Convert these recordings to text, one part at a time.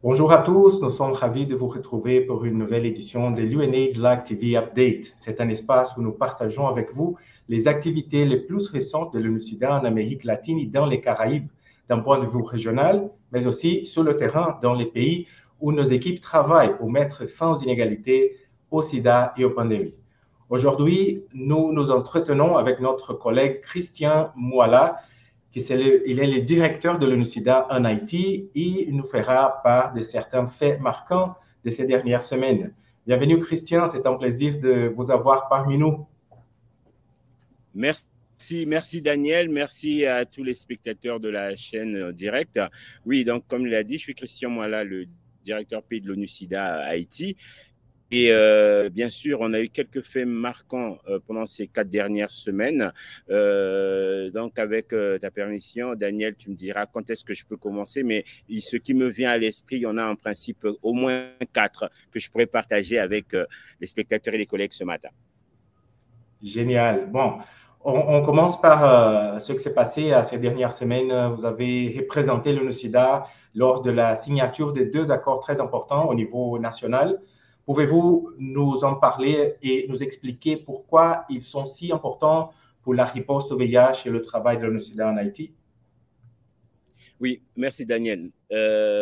Bonjour à tous, nous sommes ravis de vous retrouver pour une nouvelle édition de l'UNAIDS Live TV Update. C'est un espace où nous partageons avec vous les activités les plus récentes de l'ONU-SIDA en Amérique latine et dans les Caraïbes, d'un point de vue régional, mais aussi sur le terrain dans les pays où nos équipes travaillent pour mettre fin aux inégalités, au sida et aux pandémies. Aujourd'hui, nous nous entretenons avec notre collègue Christian Mouala, il est le directeur de l'ONU-SIDA en Haïti et il nous fera part de certains faits marquants de ces dernières semaines. Bienvenue Christian, c'est un plaisir de vous avoir parmi nous. Merci Daniel, merci à tous les spectateurs de la chaîne directe. Oui, donc comme il l'a dit, je suis Christian Mouala, le directeur pays de l'ONU-SIDA à Haïti. Et bien sûr, on a eu quelques faits marquants pendant ces 4 dernières semaines. Donc, avec ta permission, Daniel, tu me diras quand est-ce que je peux commencer. Mais ce qui me vient à l'esprit, il y en a en principe au moins 4 que je pourrais partager avec les spectateurs et les collègues ce matin. Génial. Bon, on commence par ce qui s'est passé ces dernières semaines. Vous avez représenté l'ONU-SIDA lors de la signature de 2 accords très importants au niveau national. Pouvez-vous nous en parler et nous expliquer pourquoi ils sont si importants pour la riposte au VIH et le travail de l'ONU-SIDA en Haïti? Oui, merci Daniel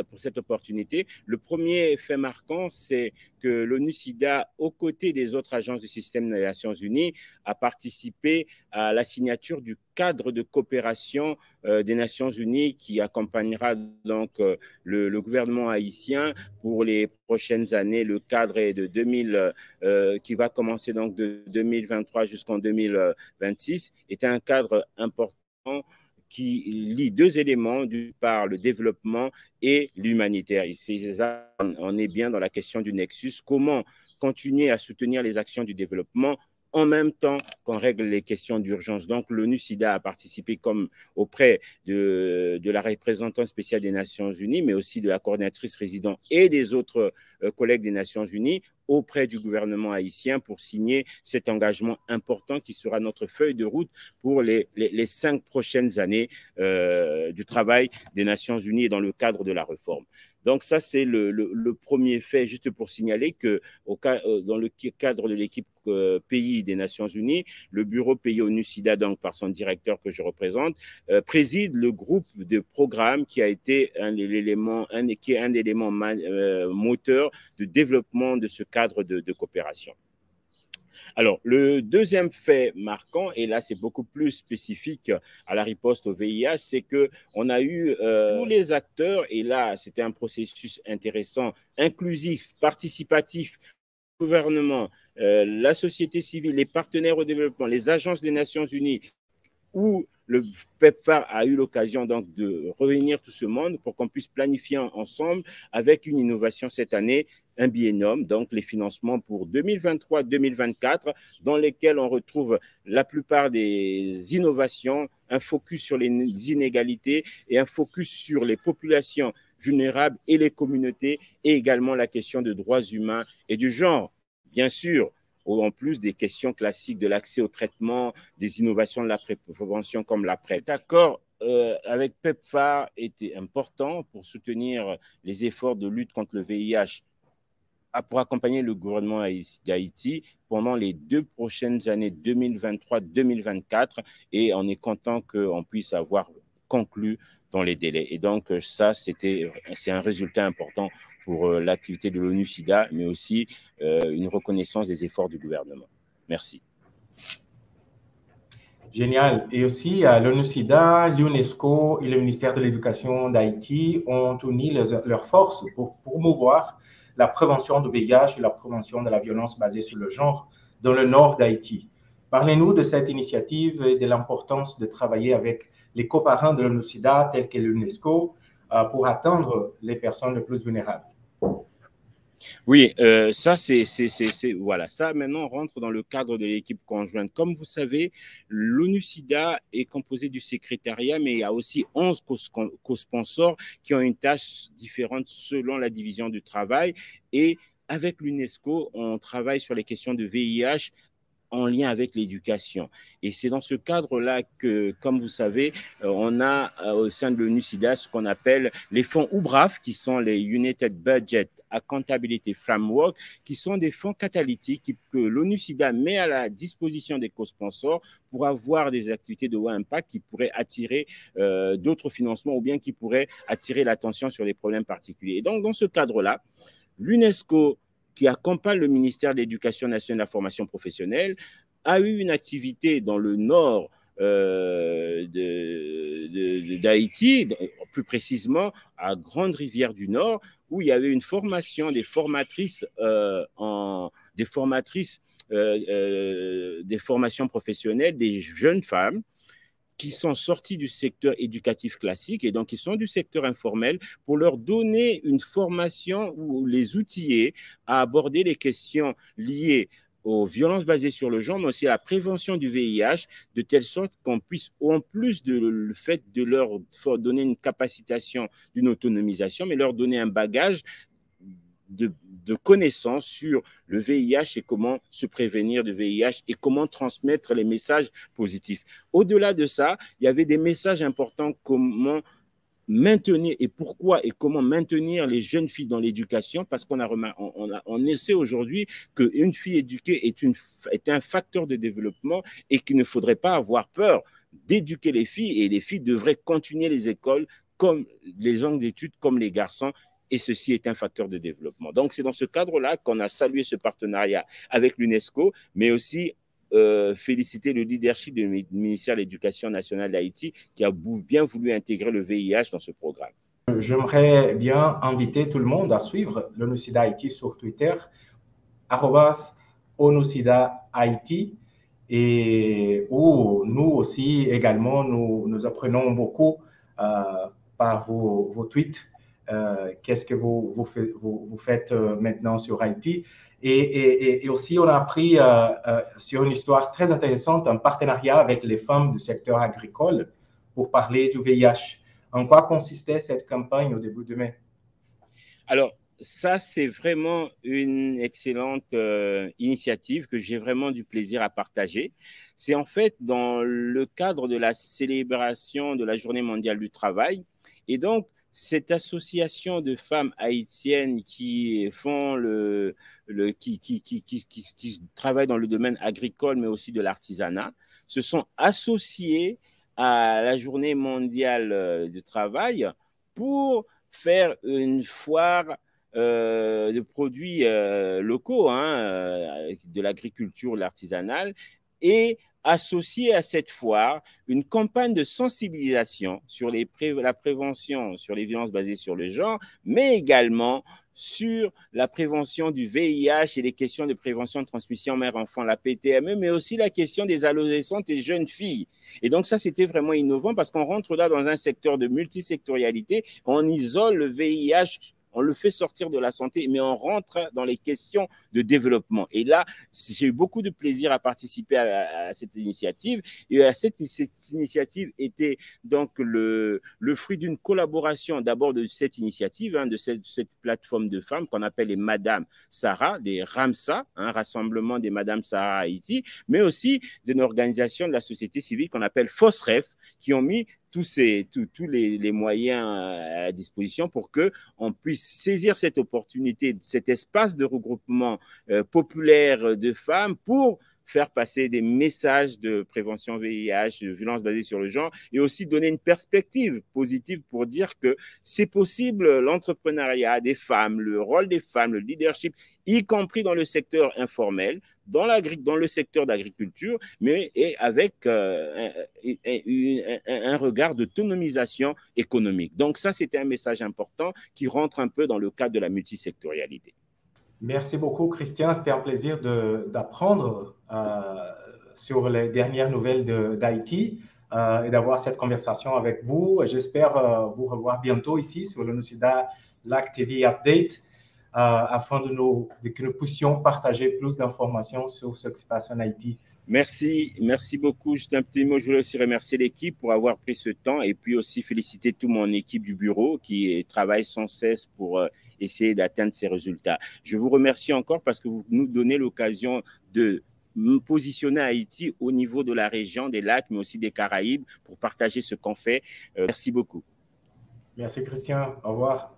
pour cette opportunité. Le premier fait marquant, c'est que l'ONU-SIDA, aux côtés des autres agences du système des Nations Unies, a participé à la signature du cadre de coopération des Nations Unies qui accompagnera donc le gouvernement haïtien pour les prochaines années. Le cadre est de 2000, qui va commencer donc de 2023 jusqu'en 2026, est un cadre important qui lie 2 éléments, d'une part le développement et l'humanitaire. Ici, on est bien dans la question du nexus. Comment continuer à soutenir les actions du développement en même temps qu'on règle les questions d'urgence. Donc, l'ONU-SIDA a participé comme auprès de la représentante spéciale des Nations Unies, mais aussi de la coordinatrice résidente et des autres collègues des Nations Unies auprès du gouvernement haïtien pour signer cet engagement important qui sera notre feuille de route pour les 5 prochaines années du travail des Nations Unies et dans le cadre de la réforme. Donc ça, c'est le premier fait, juste pour signaler que dans le cadre de l'équipe pays des Nations Unies, le bureau pays ONU-SIDA, donc par son directeur que je représente, préside le groupe de programme qui a été un élément moteur de développement de ce cadre de coopération. Alors, le deuxième fait marquant, et là c'est beaucoup plus spécifique à la riposte au VIH, c'est qu'on a eu tous les acteurs, et là c'était un processus intéressant, inclusif, participatif, le gouvernement, la société civile, les partenaires au développement, les agences des Nations Unies, où le PEPFAR a eu l'occasion donc de réunir tout ce monde pour qu'on puisse planifier ensemble avec une innovation cette année, un biennum, donc les financements pour 2023-2024, dans lesquels on retrouve la plupart des innovations, un focus sur les inégalités et un focus sur les populations vulnérables et les communautés, et également la question de droits humains et du genre. Bien sûr, en plus des questions classiques de l'accès au traitement, des innovations de la prévention comme la PrEP. D'accord avec PEPFAR était important pour soutenir les efforts de lutte contre le VIH, pour accompagner le gouvernement d'Haïti pendant les 2 prochaines années 2023-2024, et on est content qu'on puisse avoir conclu dans les délais. Et donc ça, c'est un résultat important pour l'activité de l'ONU-SIDA, mais aussi une reconnaissance des efforts du gouvernement. Merci. Génial. Et aussi, l'ONU-SIDA, l'UNESCO et le ministère de l'Éducation d'Haïti ont uni leurs forces pour promouvoir la prévention du VIH et la prévention de la violence basée sur le genre dans le nord d'Haïti. Parlez-nous de cette initiative et de l'importance de travailler avec les coparents de l'ONU-SIDA tels que l'UNESCO pour atteindre les personnes les plus vulnérables. Oui, voilà, ça maintenant rentre dans le cadre de l'équipe conjointe. Comme vous savez, l'ONU-SIDA est composé du secrétariat, mais il y a aussi 11 co-sponsors qui ont une tâche différente selon la division du travail. Et avec l'UNESCO, on travaille sur les questions de VIH en lien avec l'éducation. Et c'est dans ce cadre-là que, comme vous savez, on a au sein de l'ONU-SIDA ce qu'on appelle les fonds UBRAF, qui sont les United Budget Accountability Framework, qui sont des fonds catalytiques que l'ONU-SIDA met à la disposition des co-sponsors pour avoir des activités de haut impact qui pourraient attirer d'autres financements ou bien qui pourraient attirer l'attention sur des problèmes particuliers. Et donc, dans ce cadre-là, l'UNESCO, qui accompagne le ministère de l'Éducation nationale et de la formation professionnelle, a eu une activité dans le nord d'Haïti, plus précisément à Grande-Rivière du Nord, où il y avait une formation des formatrices, des formations professionnelles, des jeunes femmes qui sont sortis du secteur éducatif classique et donc qui sont du secteur informel pour leur donner une formation ou les outiller à aborder les questions liées aux violences basées sur le genre, mais aussi à la prévention du VIH, de telle sorte qu'on puisse, en plus de le fait de leur donner une capacitation, d'une autonomisation, mais leur donner un bagage de connaissances sur le VIH et comment se prévenir du VIH et comment transmettre les messages positifs. Au-delà de ça, il y avait des messages importants, comment maintenir et pourquoi et comment maintenir les jeunes filles dans l'éducation, parce on sait aujourd'hui qu'une fille éduquée est un facteur de développement et qu'il ne faudrait pas avoir peur d'éduquer les filles, et les filles devraient continuer les écoles comme les gens d'études, comme les garçons, et ceci est un facteur de développement. Donc, c'est dans ce cadre-là qu'on a salué ce partenariat avec l'UNESCO, mais aussi féliciter le leadership du ministère de l'Éducation nationale d'Haïti qui a bien voulu intégrer le VIH dans ce programme. J'aimerais bien inviter tout le monde à suivre l'ONU-SIDA Haïti sur Twitter, @ONU-SIDA Haïti, et où nous aussi également, nous apprenons beaucoup par vos tweets. Qu'est-ce que vous faites maintenant sur Haïti. Et aussi, on a appris sur une histoire très intéressante, un partenariat avec les femmes du secteur agricole pour parler du VIH. En quoi consistait cette campagne au début de mai? Alors, ça, c'est vraiment une excellente initiative que j'ai vraiment du plaisir à partager. C'est en fait dans le cadre de la célébration de la Journée mondiale du travail. Et donc, cette association de femmes haïtiennes qui travaillent dans le domaine agricole, mais aussi de l'artisanat, se sont associées à la Journée mondiale du travail pour faire une foire de produits locaux, de l'agriculture, l'artisanal, et associer à cette foire une campagne de sensibilisation sur la prévention sur les violences basées sur le genre, mais également sur la prévention du VIH et les questions de prévention de transmission mère-enfant, la PTME, mais aussi la question des adolescentes et jeunes filles. Et donc ça, c'était vraiment innovant parce qu'on rentre là dans un secteur de multisectorialité, on isole le VIH, on le fait sortir de la santé, mais on rentre dans les questions de développement. Et là, j'ai eu beaucoup de plaisir à participer à cette initiative. Et cette initiative était donc le fruit d'une collaboration d'abord de cette initiative, de cette plateforme de femmes qu'on appelle les Madame Sarah, des RAMSA, rassemblement des Madame Sarah Haïti, mais aussi d'une organisation de la société civile qu'on appelle FOSREF, qui ont mis tous les moyens à la disposition pour qu'on puisse saisir cette opportunité, cet espace de regroupement populaire de femmes pour faire passer des messages de prévention VIH, de violence basée sur le genre, et aussi donner une perspective positive pour dire que c'est possible, l'entrepreneuriat des femmes, le rôle des femmes, le leadership, y compris dans le secteur informel, dans le secteur d'agriculture, mais avec un regard d'autonomisation économique. Donc ça, c'était un message important qui rentre un peu dans le cadre de la multisectorialité. Merci beaucoup, Christian. C'était un plaisir d'apprendre sur les dernières nouvelles d'Haïti et d'avoir cette conversation avec vous. J'espère vous revoir bientôt ici sur l'ONU-SIDA LAC TV Update afin que nous puissions partager plus d'informations sur ce qui se passe en Haïti. Merci beaucoup. Juste un petit mot, je voulais aussi remercier l'équipe pour avoir pris ce temps et puis aussi féliciter toute mon équipe du bureau qui travaille sans cesse pour essayer d'atteindre ces résultats. Je vous remercie encore parce que vous nous donnez l'occasion de positionner Haïti au niveau de la région des lacs, mais aussi des Caraïbes, pour partager ce qu'on fait. Merci beaucoup. Merci Christian, au revoir.